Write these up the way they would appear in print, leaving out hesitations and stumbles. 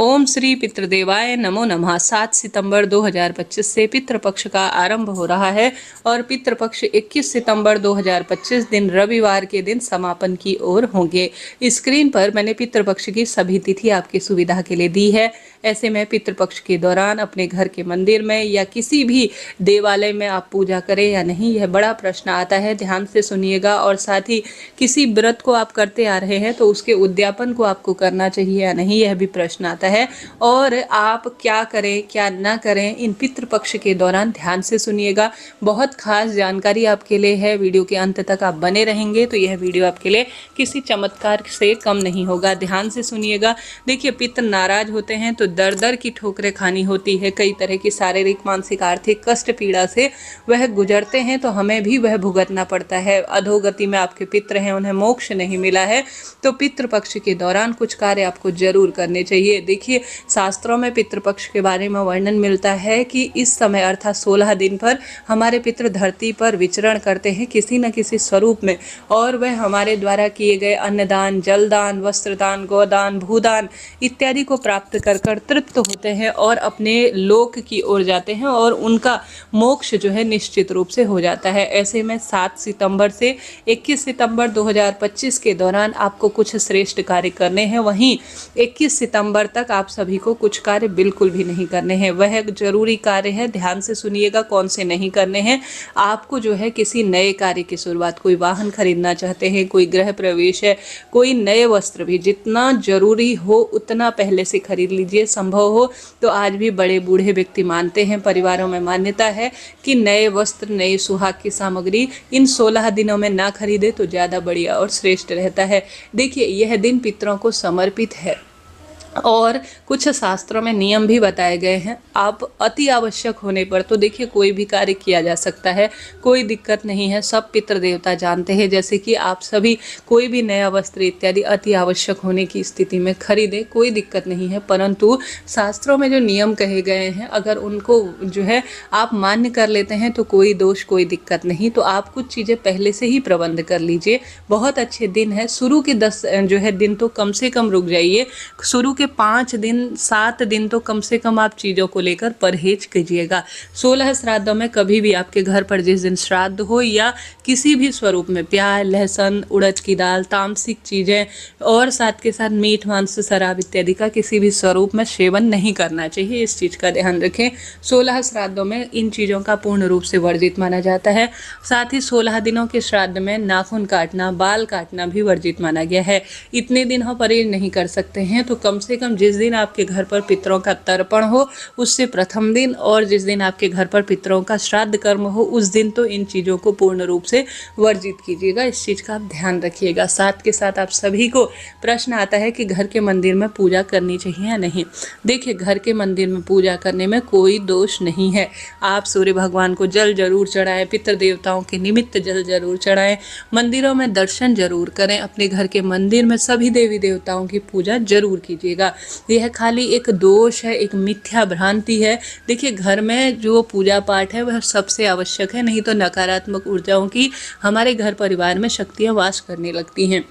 ओम श्री पितृदेवाय नमो नमः। 7 सितंबर 2025 से पितृपक्ष का आरंभ हो रहा है और पितृपक्ष 21 सितंबर 2025 दिन रविवार के दिन समापन की ओर होंगे। स्क्रीन पर मैंने पितृपक्ष की सभी तिथि आपकी सुविधा के लिए दी है। ऐसे में पितृपक्ष के दौरान अपने घर के मंदिर में या किसी भी देवालय में आप पूजा करें या नहीं, यह बड़ा प्रश्न आता है। ध्यान से सुनिएगा। और साथ ही किसी व्रत को आप करते आ रहे हैं तो उसके उद्यापन को आपको करना चाहिए या नहीं, यह भी प्रश्न आता है। और आप क्या करें क्या ना करें इन पितृपक्ष के दौरान, ध्यान से सुनिएगा। बहुत खास जानकारी आपके लिए है। वीडियो के अंत तक आप बने रहेंगे तो यह वीडियो आपके लिए किसी चमत्कार से कम नहीं होगा। ध्यान से सुनिएगा। देखिए, पितर नाराज होते हैं तो दर दर की ठोकरें खानी होती है। कई तरह की शारीरिक, मानसिक, आर्थिक कष्ट पीड़ा से वह गुजरते हैं तो हमें भी वह भुगतना पड़ता है। अधोगति में आपके पितर हैं, उन्हें मोक्ष नहीं मिला है, तो पितृपक्ष के दौरान कुछ कार्य आपको जरूर करने चाहिए। देखिए, शास्त्रों में पितृपक्ष के बारे में वर्णन मिलता है कि इस समय अर्थात 16 दिन पर हमारे पितृ धरती पर विचरण करते हैं किसी न किसी स्वरूप में, और वह हमारे द्वारा किए गए अन्नदान, जलदान, वस्त्रदान, गोदान, भूदान इत्यादि को प्राप्त कर तृप्त होते हैं और अपने लोक की ओर जाते हैं और उनका मोक्ष जो है निश्चित रूप से हो जाता है। ऐसे में 7 सितंबर से 21 सितंबर 2025 के दौरान आपको कुछ श्रेष्ठ कार्य करने हैं। वहीं 21 सितंबर तक आप सभी को कुछ कार्य बिल्कुल भी नहीं करने हैं। वह जरूरी कार्य है, ध्यान से सुनिएगा, कौन से नहीं करने हैं। आपको जो है किसी नए कार्य की शुरुआत, कोई वाहन खरीदना चाहते हैं, कोई गृह प्रवेश है, कोई नए वस्त्र भी, जितना जरूरी हो उतना पहले से खरीद लीजिए। संभव हो तो आज भी बड़े बूढ़े व्यक्ति मानते हैं, परिवारों में मान्यता है कि नए वस्त्र, नई सुहाग की सामग्री इन 16 दिनों में ना खरीदे तो ज़्यादा बढ़िया और श्रेष्ठ रहता है। देखिए, यह दिन पितरों को समर्पित है और कुछ शास्त्रों में नियम भी बताए गए हैं। आप अति आवश्यक होने पर तो देखिए कोई भी कार्य किया जा सकता है, कोई दिक्कत नहीं है। सब पितृ देवता जानते हैं, जैसे कि आप सभी कोई भी नया वस्त्र इत्यादि अति आवश्यक होने की स्थिति में खरीदें, कोई दिक्कत नहीं है। परंतु शास्त्रों में जो नियम कहे गए हैं, अगर उनको जो है आप मान्य कर लेते हैं तो कोई दोष, कोई दिक्कत नहीं। तो आप कुछ चीज़ें पहले से ही प्रबंध कर लीजिए। बहुत अच्छे दिन है। शुरू के 10 जो है दिन तो कम से कम रुक जाइए। शुरू के 5 दिन 7 दिन तो कम से कम आप चीज़ों को लेकर परहेज कीजिएगा। 16 श्राद्धों में कभी भी आपके घर पर जिस दिन श्राद्ध हो या किसी भी स्वरूप में प्याज, लहसुन, उड़द की दाल, तामसिक चीज़ें और साथ के साथ मीठ, मांस, शराब इत्यादि का किसी भी स्वरूप में सेवन नहीं करना चाहिए। इस चीज़ का ध्यान रखें। 16 श्राद्धों में इन चीज़ों का पूर्ण रूप से वर्जित माना जाता है। साथ ही 16 दिनों के श्राद्ध में नाखून काटना, बाल काटना भी वर्जित माना गया है। इतने दिन हो परहेज नहीं कर सकते हैं तो कम से कम जिस दिन आपके घर पर पितरों का तर्पण हो उससे प्रथम दिन, और जिस दिन आपके घर पर पितरों का श्राद्ध कर्म हो उस दिन तो इन चीज़ों को पूर्ण रूप से वर्जित कीजिएगा। इस चीज़ का आप ध्यान रखिएगा। साथ के साथ आप सभी को प्रश्न आता है कि घर के मंदिर में पूजा करनी चाहिए या नहीं। देखिए, घर के मंदिर में पूजा करने में कोई दोष नहीं है। आप सूर्य भगवान को जल जरूर चढ़ाएं, पितृ देवताओं के निमित्त जल जरूर चढ़ाएं, मंदिरों में दर्शन जरूर करें, अपने घर के मंदिर में सभी देवी देवताओं की पूजा जरूर कीजिएगा। यह खाली एक दोष है, एक मिथ्या भ्रांति है। देखिए, घर में जो पूजा पाठ है वह सबसे आवश्यक है, नहीं तो नकारात्मक ऊर्जाओं की हमारे घर परिवार में शक्तियाँ वास करने लगती हैं।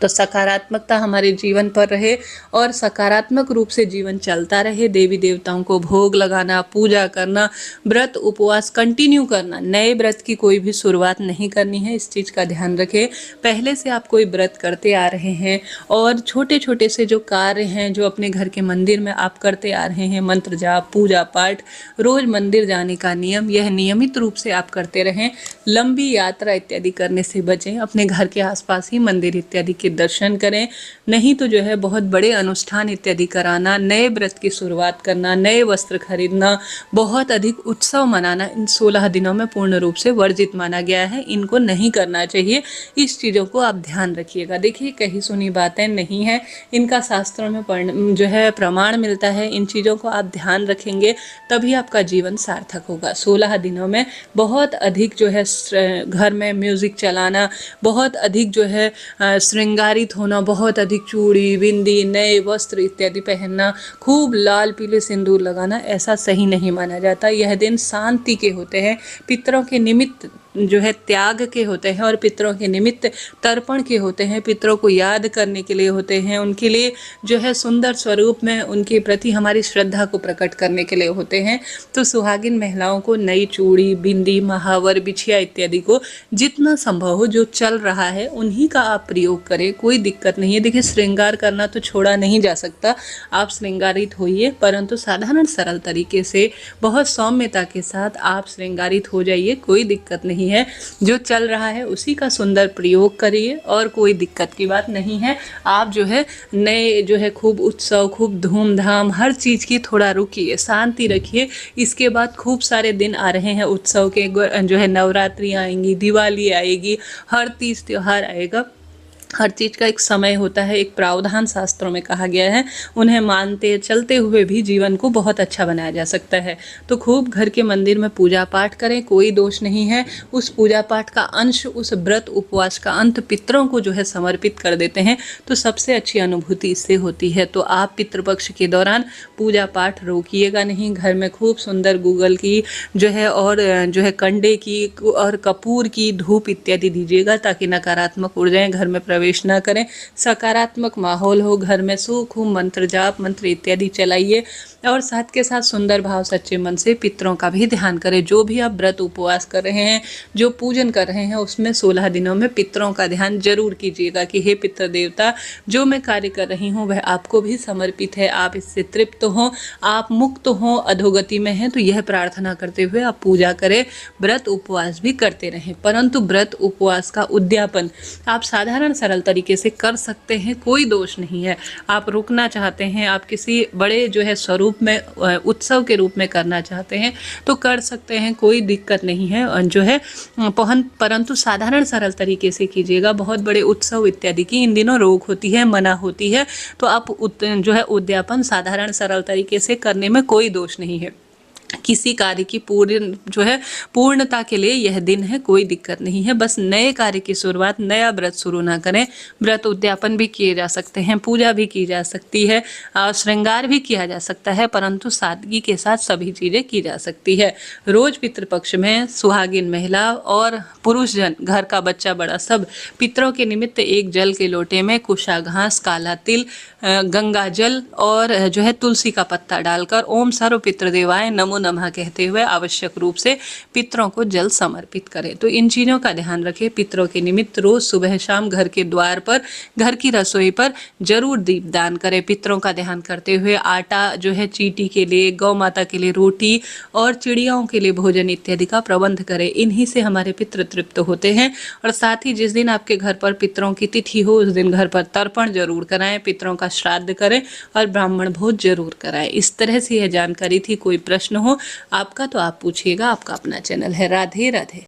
तो सकारात्मकता हमारे जीवन पर रहे और सकारात्मक रूप से जीवन चलता रहे। देवी देवताओं को भोग लगाना, पूजा करना, व्रत उपवास कंटिन्यू करना, नए व्रत की कोई भी शुरुआत नहीं करनी है। इस चीज़ का ध्यान रखें। पहले से आप कोई व्रत करते आ रहे हैं और छोटे छोटे से जो कार्य हैं जो अपने घर के मंदिर में आप करते आ रहे हैं, मंत्र जाप, पूजा पाठ, रोज मंदिर जाने का नियम, यह नियमित रूप से आप करते रहें। लंबी यात्रा इत्यादि करने से बचें। अपने घर के आसपास ही मंदिर इत्यादि के दर्शन करें। नहीं तो जो है बहुत बड़े अनुष्ठान इत्यादि कराना, नए व्रत की शुरुआत करना, नए वस्त्र खरीदना, बहुत अधिक उत्सव मनाना इन 16 दिनों में पूर्ण रूप से वर्जित माना गया है। इनको नहीं करना चाहिए। इस चीज़ों को आप ध्यान रखिएगा। देखिए, कहीं सुनी बातें नहीं है, इनका शास्त्रों में जो है प्रमाण मिलता है। इन चीज़ों को आप ध्यान रखेंगे तभी आपका जीवन सार्थक होगा। 16 दिनों में बहुत अधिक जो है घर में म्यूजिक चलाना, बहुत अधिक जो है श्रृंगारित होना, बहुत अधिक चूड़ी, बिंदी, नए वस्त्र इत्यादि पहनना, खूब लाल पीले सिंदूर लगाना, ऐसा सही नहीं माना जाता। यह दिन शांति के होते हैं। पितरों के निमित्त जो है त्याग के होते हैं और पितरों के निमित्त तर्पण के होते हैं, पितरों को याद करने के लिए होते हैं, उनके लिए जो है सुंदर स्वरूप में उनके प्रति हमारी श्रद्धा को प्रकट करने के लिए होते हैं। तो सुहागिन महिलाओं को नई चूड़ी, बिंदी, महावर, बिछिया इत्यादि को जितना संभव हो जो चल रहा है उन्हीं का आप प्रयोग करें, कोई दिक्कत नहीं है। देखिए, श्रृंगार करना तो छोड़ा नहीं जा सकता, आप श्रृंगारित होइए, परंतु साधारण सरल तरीके से बहुत सौम्यता के साथ आप श्रृंगारित हो जाइए, कोई दिक्कत नहीं है। जो चल रहा है उसी का सुंदर प्रयोग करिए और कोई दिक्कत की बात नहीं है। आप जो है नए जो है खूब उत्सव, खूब धूमधाम, हर चीज़ की थोड़ा रुकिए, शांति रखिए। इसके बाद खूब सारे दिन आ रहे हैं उत्सव के, जो है नवरात्रि आएंगी, दिवाली आएगी, हर तीज त्योहार आएगा। हर चीज़ का एक समय होता है, एक प्रावधान शास्त्रों में कहा गया है। उन्हें मानते चलते हुए भी जीवन को बहुत अच्छा बनाया जा सकता है। तो खूब घर के मंदिर में पूजा पाठ करें, कोई दोष नहीं है। उस पूजा पाठ का अंश, उस व्रत उपवास का अंत पितरों को जो है समर्पित कर देते हैं, तो सबसे अच्छी अनुभूति इससे होती है। तो आप पितृपक्ष के दौरान पूजा पाठ रोकिएगा नहीं। घर में खूब सुंदर गूगल की जो है और जो है कंडे की और कपूर की धूप इत्यादि दीजिएगा, ताकि नकारात्मक ऊर्जाएं घर में प्रवेश ना करें, सकारात्मक माहौल हो घर में। खूब मंत्र जाप, मंत्र इत्यादि चलाइए और साथ के साथ सुंदर भाव सच्चे मन से पितरों का भी ध्यान करें। जो भी आप व्रत उपवास कर रहे हैं, जो पूजन कर रहे हैं, उसमें 16 दिनों में पितरों का ध्यान जरूर कीजिएगा कि हे पितृ देवता, जो मैं कार्य कर रही हूँ वह आपको भी समर्पित है, आप इससे तृप्त हो, आप मुक्त हो, अधोगति में हैं। तो यह प्रार्थना करते हुए आप पूजा करें, व्रत उपवास भी करते रहें। परंतु व्रत उपवास का उद्यापन आप साधारण सरल तरीके से कर सकते हैं, कोई दोष नहीं है। आप रुकना चाहते हैं, आप किसी बड़े जो है स्वरूप में, उत्सव के रूप में करना चाहते हैं तो कर सकते हैं, कोई दिक्कत नहीं है जो है। परंतु साधारण सरल तरीके से कीजिएगा। बहुत बड़े उत्सव इत्यादि की इन दिनों रोक होती है, मना होती है, तो आप जो है उद्यापन साधारण सरल तरीके से करने में कोई दोष नहीं है। किसी कार्य की पूर्णता के लिए यह दिन है, कोई दिक्कत नहीं है। बस नए कार्य की शुरुआत, नया व्रत शुरू ना करें। व्रत उद्यापन भी किए जा सकते हैं, पूजा भी की जा सकती है, श्रृंगार भी किया जा सकता है, परंतु सादगी के साथ सभी चीज़ें की जा सकती है। रोज पितृपक्ष में सुहागिन महिला और पुरुष जन, घर का बच्चा बड़ा, सब पितरों के निमित्त एक जल के लोटे में कुशा घास, काला तिल, गंगा जल और जो है तुलसी का पत्ता डालकर ओम सर्व पितृदेवाय नमो नमः कहते हुए आवश्यक रूप से पितरों को जल समर्पित करें। तो इन चीज़ों का ध्यान रखें। पितरों के निमित्त रोज सुबह शाम घर के द्वार पर, घर की रसोई पर जरूर दीपदान करें। पितरों का ध्यान करते हुए आटा जो है चींटी के लिए, गौ माता के लिए रोटी और चिड़ियाओं के लिए भोजन इत्यादि का प्रबंध करें। इन्हीं से हमारे पितृ तृप्त होते हैं। और साथ ही जिस दिन आपके घर पर पितरों की तिथि हो उस दिन घर पर तर्पण जरूर कराएं, पितरों का श्राद्ध करें और ब्राह्मण भोज जरूर कराएं। इस तरह से यह जानकारी थी। कोई प्रश्न हो आपका तो आप पूछिएगा। आपका अपना चैनल है। राधे राधे।